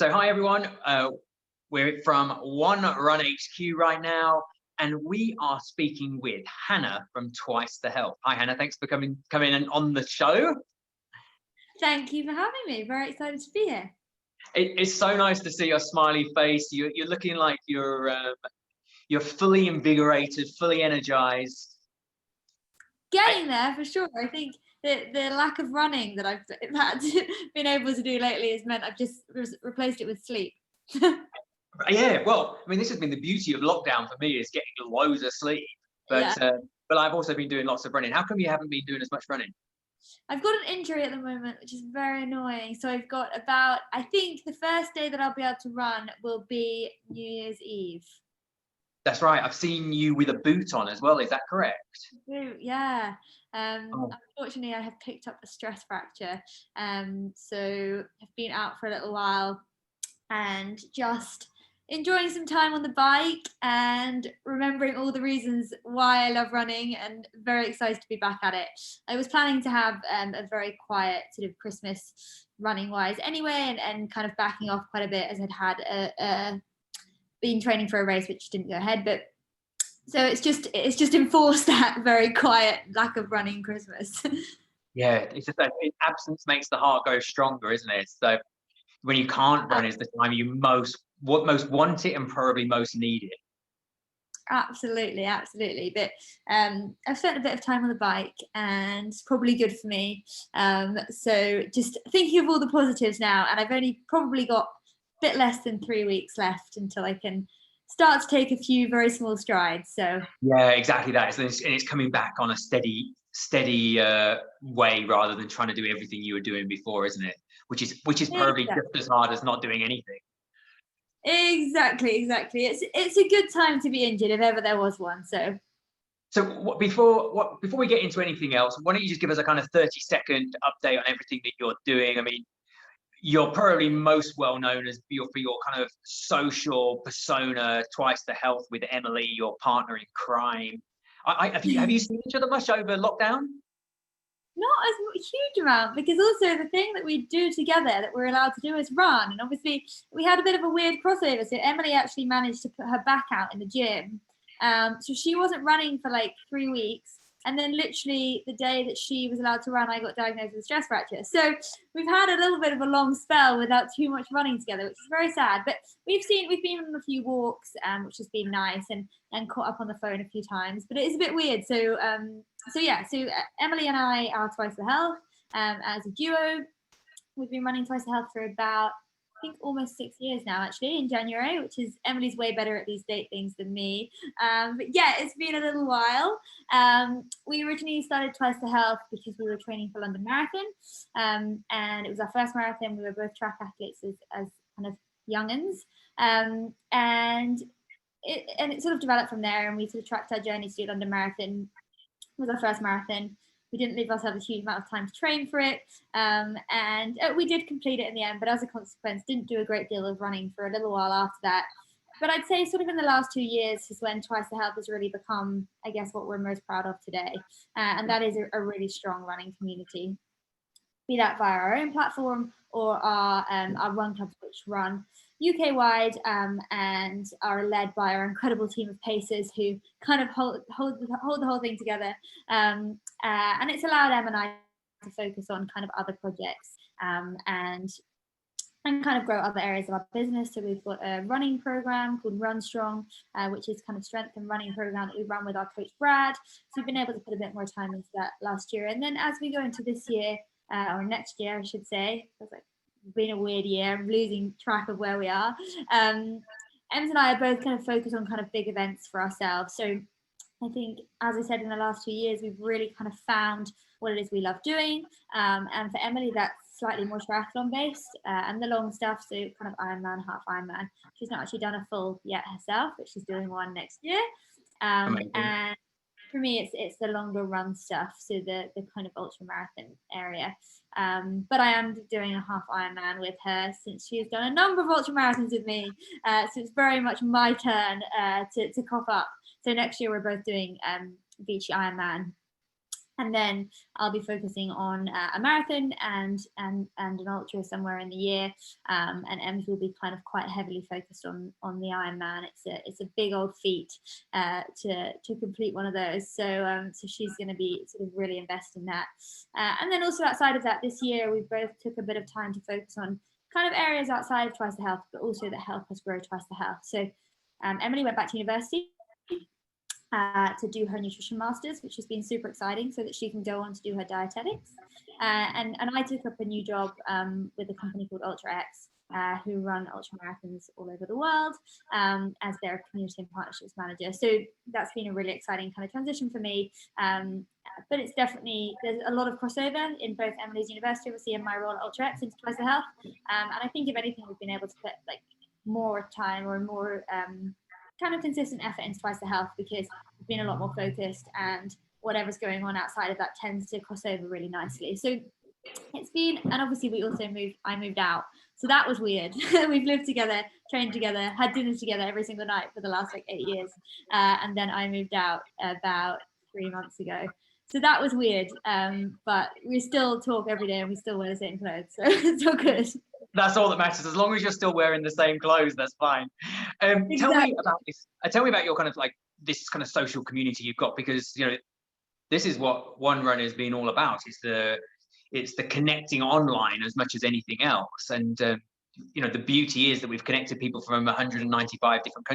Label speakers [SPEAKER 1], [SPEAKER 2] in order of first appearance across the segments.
[SPEAKER 1] So hi everyone, we're from One Run HQ right now, and we are speaking with Hannah from Twice the Health. Hi Hannah, thanks for coming in on the show.
[SPEAKER 2] Thank you for having me. Very excited to be here.
[SPEAKER 1] It's so nice to see your smiley face. You're looking like you're fully invigorated, fully energized.
[SPEAKER 2] Getting there for sure. I think the lack of running that I've been able to do lately has meant I've just replaced it with sleep.
[SPEAKER 1] Yeah, well, I mean, this has been the beauty of lockdown for me, is getting loads of sleep. But
[SPEAKER 2] Yeah.
[SPEAKER 1] but I've also been doing lots of running. How come you haven't been doing as much running?
[SPEAKER 2] I've got an injury at the moment, which is very annoying. So I've got I think the first day that I'll be able to run will be New Year's Eve.
[SPEAKER 1] That's right. I've seen you with a boot on as well. Is that correct?
[SPEAKER 2] Yeah. Unfortunately, I have picked up a stress fracture. So I've been out for a little while and just enjoying some time on the bike and remembering all the reasons why I love running, and very excited to be back at it. I was planning to have a very quiet sort of Christmas running wise anyway, and kind of backing off quite a bit as I'd had been training for a race which didn't go ahead, but so it's just enforced that very quiet lack of running Christmas.
[SPEAKER 1] Yeah, it's just that absence makes the heart go stronger, isn't it? So when you can't run is the time you most want it and probably most need it.
[SPEAKER 2] Absolutely. But I've spent a bit of time on the bike, and it's probably good for me. So just thinking of all the positives now, and I've only probably got a bit less than 3 weeks left until I can start to take a few very small strides. So
[SPEAKER 1] yeah, exactly that. And it's coming back on a steady way, rather than trying to do everything you were doing before, isn't it? Which is probably just as hard as not doing anything.
[SPEAKER 2] Exactly. It's a good time to be injured if ever there was one.
[SPEAKER 1] So before we get into anything else, why don't you just give us a kind of 30-second update on everything that you're doing? I mean, you're probably most well known for your kind of social persona, Twice the Health, with Emily, your partner in crime. Have you seen each other much over lockdown?
[SPEAKER 2] Not as huge amount, because also the thing that we do together that we're allowed to do is run, and obviously we had a bit of a weird crossover. So Emily actually managed to put her back out in the gym, so she wasn't running for like 3 weeks, and then literally the day that she was allowed to run, I got diagnosed with a stress fracture. So we've had a little bit of a long spell without too much running together, which is very sad. But we've been on a few walks, which has been nice, and caught up on the phone a few times. But it is a bit weird. So Emily and I are Twice the Health as a duo. We've been running Twice the Health for about, I think, almost 6 years now, actually, in January, which is, Emily's way better at these date things than me. But yeah, it's been a little while. We originally started Twice the Health because we were training for London Marathon, and it was our first marathon. We were both track athletes as kind of young'uns, and it sort of developed from there, and we sort of tracked our journey to do London Marathon. It was our first marathon. We didn't leave ourselves a huge amount of time to train for it, and we did complete it in the end, but as a consequence didn't do a great deal of running for a little while after that. But I'd say sort of in the last 2 years is when Twice the Health has really become, I guess, what we're most proud of today, and that is a really strong running community, be that via our own platform or our run clubs, which run UK-wide, and are led by our incredible team of pacers who kind of hold the whole thing together. And it's allowed Em and I to focus on kind of other projects, and kind of grow other areas of our business. So we've got a running program called Run Strong, which is kind of strength and running program that we run with our coach Brad. So we've been able to put a bit more time into that last year. And then as we go into this year, or next year, I should say, it's like been a weird year. I'm losing track of where we are. Ems and I are both kind of focused on kind of big events for ourselves. So I think, as I said, in the last 2 years, we've really kind of found what it is we love doing. And for Emily, that's slightly more triathlon based, and the long stuff, so kind of Ironman, half Ironman. She's not actually done a full yet herself, but she's doing one next year. And for me, it's the longer run stuff, so the kind of ultra marathon area. But I am doing a half Ironman with her, since she has done a number of ultra marathons with me. So it's very much my turn to cough up. So next year we're both doing Vichy Ironman. And then I'll be focusing on a marathon and an ultra somewhere in the year. And Ems will be kind of quite heavily focused on the Ironman. It's a big old feat to complete one of those. So she's going to be sort of really invested in that. And then also outside of that, this year we both took a bit of time to focus on kind of areas outside of Twice the Health, but also that help us grow Twice the Health. So Emily went back to university to do her nutrition masters, which has been super exciting, so that she can go on to do her dietetics. And I took up a new job with a company called UltraX, who run ultra marathons all over the world, as their community and partnerships manager. So that's been a really exciting kind of transition for me. But it's definitely, there's a lot of crossover in both Emily's university, obviously, and my role at UltraX into Twice the Health. And I think if anything, we've been able to put like more time or more kind of consistent effort into Twice the Health, because we've been a lot more focused, and whatever's going on outside of that tends to cross over really nicely. So it's been, and obviously I moved out, so that was weird. We've lived together, trained together, had dinner together every single night for the last like 8 years, and then I moved out about 3 months ago. So that was weird, but we still talk every day and we still wear the same clothes, so it's all good.
[SPEAKER 1] That's all that matters. As long as you're still wearing the same clothes, that's fine.
[SPEAKER 2] Exactly.
[SPEAKER 1] Tell me about this. Tell me about your kind of like this kind of social community you've got, because this is what One Runner has been all about. It's the connecting online as much as anything else. And the beauty is that we've connected people from 195 different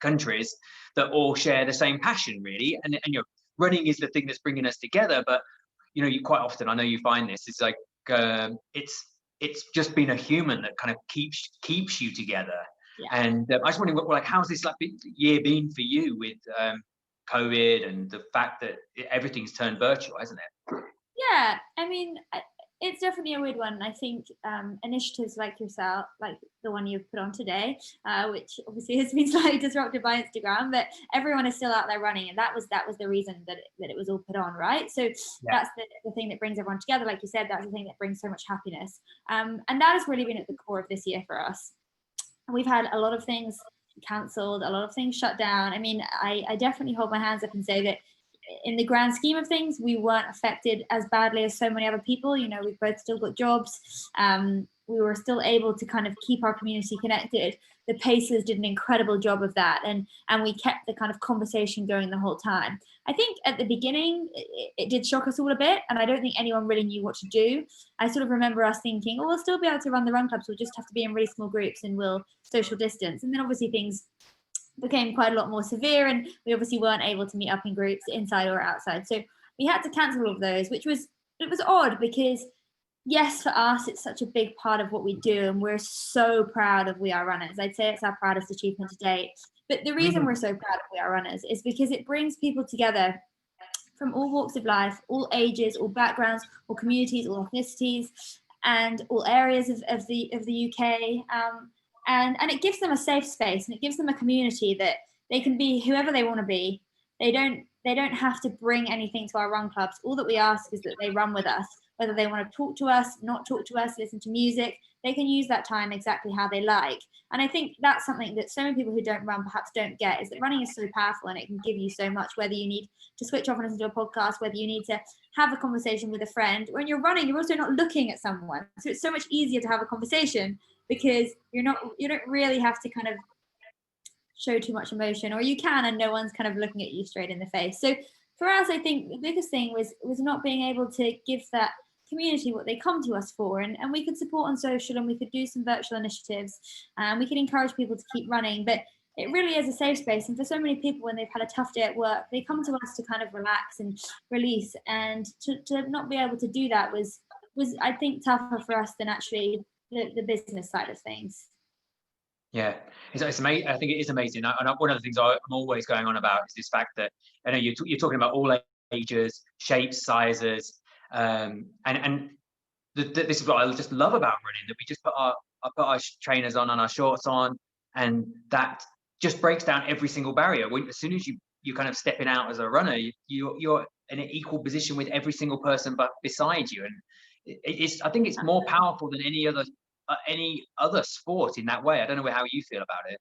[SPEAKER 1] countries that all share the same passion, really. And running is the thing that's bringing us together. But you quite often, I know you find this, it's like it's just been a human that kind of keeps you together.
[SPEAKER 2] Yeah.
[SPEAKER 1] And I was wondering, like, how's this year been for you with COVID and the fact that everything's turned virtual, hasn't it?
[SPEAKER 2] Yeah, I mean, it's definitely a weird one. I think initiatives like yourself, like the one you've put on today, which obviously has been slightly disrupted by Instagram, but everyone is still out there running, and that was the reason that it was all put on, right? So that's the thing that brings everyone together. Like you said, that's the thing that brings so much happiness, and that has really been at the core of this year for us. We've had a lot of things cancelled, a lot of things shut down. I mean, I definitely hold my hands up and say that in the grand scheme of things, we weren't affected as badly as so many other people. We've both still got jobs. We were still able to kind of keep our community connected. The Pacers did an incredible job of that, and we kept the kind of conversation going the whole time. I think at the beginning, it did shock us all a bit, and I don't think anyone really knew what to do. I sort of remember us thinking, oh, we'll still be able to run the run clubs. We'll just have to be in really small groups and we'll social distance. And then obviously things became quite a lot more severe, and we obviously weren't able to meet up in groups inside or outside. So we had to cancel all of those, which was odd, because yes, for us, it's such a big part of what we do, and we're so proud of We Are Runners. I'd say it's our proudest achievement to date. But the reason we're so proud of We Are Runners is because it brings people together from all walks of life, all ages, all backgrounds, all communities, all ethnicities, and all areas of the UK. And it gives them a safe space, and it gives them a community that they can be whoever they want to be. They don't have to bring anything to our run clubs. All that we ask is that they run with us, whether they want to talk to us, not talk to us, listen to music. They can use that time exactly how they like. And I think that's something that so many people who don't run perhaps don't get, is that running is so powerful and it can give you so much, whether you need to switch off and listen to a podcast, whether you need to have a conversation with a friend. When you're running, you're also not looking at someone. So it's so much easier to have a conversation, because you don't really have to kind of show too much emotion, or you can, and no one's kind of looking at you straight in the face. So for us, I think the biggest thing was not being able to give that community what they come to us for, and we could support on social, and we could do some virtual initiatives, and we could encourage people to keep running. But it really is a safe space, and for so many people, when they've had a tough day at work, they come to us to kind of relax and release, and to not be able to do that was I think tougher for us than actually the business side of things.
[SPEAKER 1] Yeah, it's amazing. I think it is amazing. And one of the things I'm always going on about is this fact that I know you're talking about all ages, shapes, sizes, and this is what I just love about running, that we just put our trainers on and our shorts on, and that just breaks down every single barrier. As soon as you kind of stepping out as a runner, you're in an equal position with every single person but beside you, and I think it's more powerful than any other sport in that way. I don't know how you feel about it.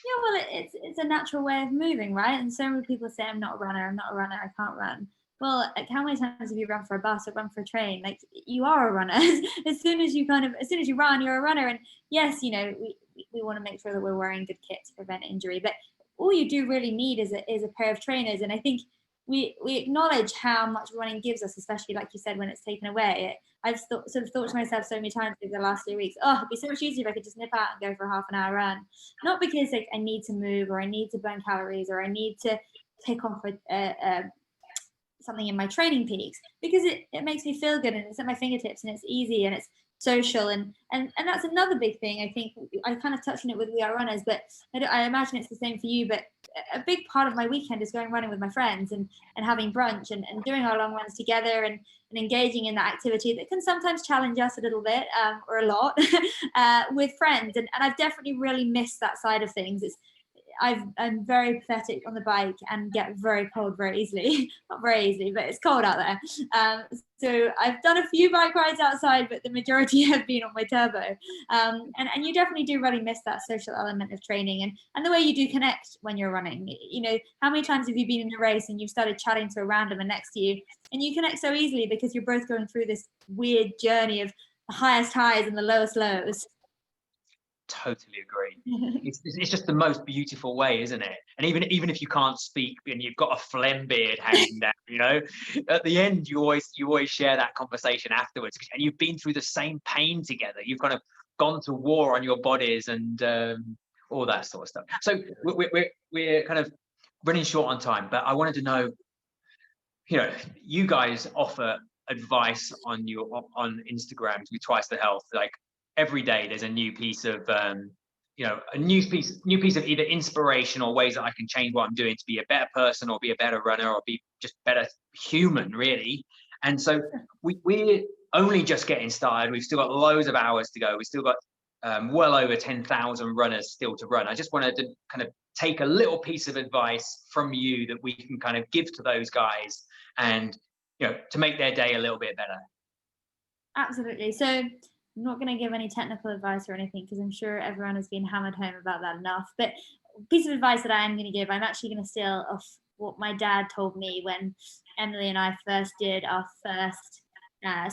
[SPEAKER 2] Yeah, well, it's a natural way of moving, right? And so many people say, I'm not a runner, I can't run. well, like, how many times have you run for a bus or run for a train? Like, you are a runner. As soon as you run, you're a runner. And yes, you know, we want to make sure that we're wearing good kit to prevent injury, but all you do really need is a pair of trainers. And I think we acknowledge how much running gives us, especially like you said, when it's taken away. I've sort of thought to myself so many times over the last 3 weeks, oh, it'd be so much easier if I could just nip out and go for a half an hour run. Not because like I need to move or I need to burn calories or I need to take off something in my training peaks, because it makes me feel good and it's at my fingertips and it's easy and it's social. And that's another big thing. I think I kind of touched on it with We Are Runners, but I imagine it's the same for you. But a big part of my weekend is going running with my friends and having brunch and doing our long runs together and engaging in that activity that can sometimes challenge us a little bit or a lot with friends. And I've definitely really missed that side of things. I'm very pathetic on the bike and get very cold very easily. Not very easily, but it's cold out there. So I've done a few bike rides outside, but the majority have been on my turbo. And you definitely do really miss that social element of training and the way you do connect when you're running. You know, how many times have you been in a race and you've started chatting to a randomer next to you and you connect so easily because you're both going through this weird journey of the highest highs and the lowest lows.
[SPEAKER 1] Totally agree. It's just the most beautiful way, isn't it? And even if you can't speak and you've got a phlegm beard hanging down, you know, at the end you always share that conversation afterwards, and you've been through the same pain together. You've kind of gone to war on your bodies and all that sort of stuff. So we're kind of running short on time, but I wanted to know, you know, you guys offer advice on Instagram with Twice the Health, like every day there's a new piece of you know, a new piece of either inspiration or ways that I can change what I'm doing to be a better person or be a better runner or be just better human, really. And so we're only just getting started. We've still got loads of hours to go. We've still got well over 10,000 runners still to run. I just wanted to kind of take a little piece of advice from you that we can kind of give to those guys and, you know, to make their day a little bit better.
[SPEAKER 2] Absolutely. So I'm not going to give any technical advice or anything because I'm sure everyone has been hammered home about that enough. But a piece of advice that I am going to give, I'm actually going to steal off what my dad told me when Emily and I first did our first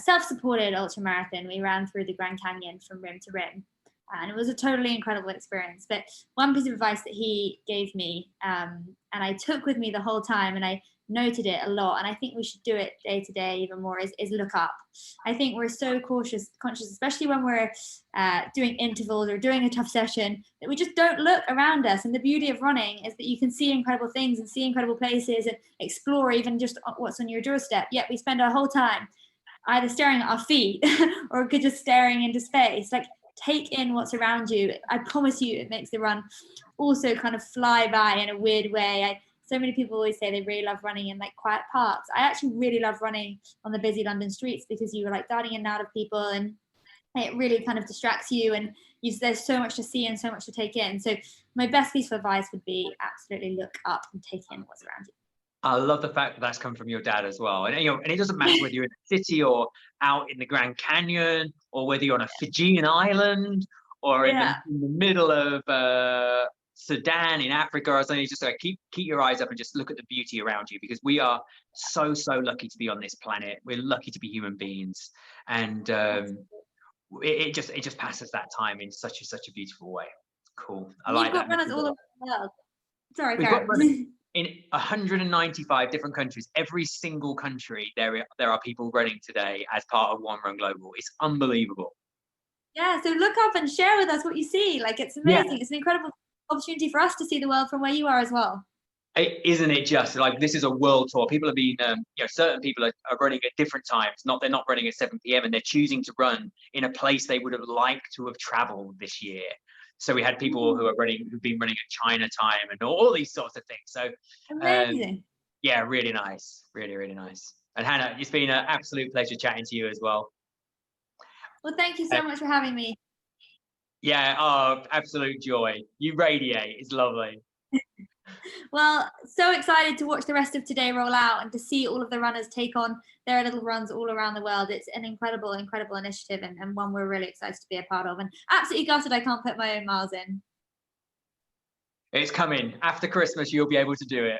[SPEAKER 2] self-supported ultramarathon. We ran through the Grand Canyon from rim to rim. And it was a totally incredible experience. But one piece of advice that he gave me, and I took with me the whole time, and I noted it a lot, and I think we should do it day to day even more, is look up. I think we're so conscious, especially when we're doing intervals or doing a tough session, that we just don't look around us. And the beauty of running is that you can see incredible things and see incredible places and explore even just what's on your doorstep. Yet we spend our whole time either staring at our feet or just staring into space. Like, take in what's around you. I promise you it makes the run also kind of fly by in a weird way. So many people always say they really love running in like quiet parks. I actually really love running on the busy London streets because you are like darting in and out of people and it really kind of distracts you and there's so much to see and so much to take in. So my best piece of advice would be absolutely look up and take in what's around you.
[SPEAKER 1] I love the fact that that's come from your dad as well. And, you know, and it doesn't matter whether you're in the city or out in the Grand Canyon or whether you're on a Fijian island or in the middle of Sudan in Africa or something. Just like keep your eyes up and just look at the beauty around you, because we are so lucky to be on this planet. We're lucky to be human beings, and it just passes that time in such a beautiful way. Cool. I like that.
[SPEAKER 2] We've got runners all over the world. Sorry,
[SPEAKER 1] we've got runners in 195 different countries. Every single country there are people running today as part of One Run Global. It's unbelievable.
[SPEAKER 2] Yeah, so look up and share with us what you see. Like, it's amazing. Yeah. It's an incredible opportunity for us to see the world from where you are as well.
[SPEAKER 1] Isn't it just like, this is a world tour? People have been, you know, certain people are running at different times. They're not running at 7 p.m. and they're choosing to run in a place they would have liked to have traveled this year. So we had people who've been running at China time and all these sorts of things. So
[SPEAKER 2] amazing.
[SPEAKER 1] Yeah, really nice, really nice. And Hannah, it's been an absolute pleasure chatting to you as well.
[SPEAKER 2] Well, thank you so much for having me.
[SPEAKER 1] Yeah, oh, absolute joy. You radiate. It's lovely.
[SPEAKER 2] Well, so excited to watch the rest of today roll out and to see all of the runners take on their little runs all around the world. It's an incredible initiative and one we're really excited to be a part of, and absolutely gutted I can't put my own miles in.
[SPEAKER 1] It's coming. After Christmas, you'll be able to do it.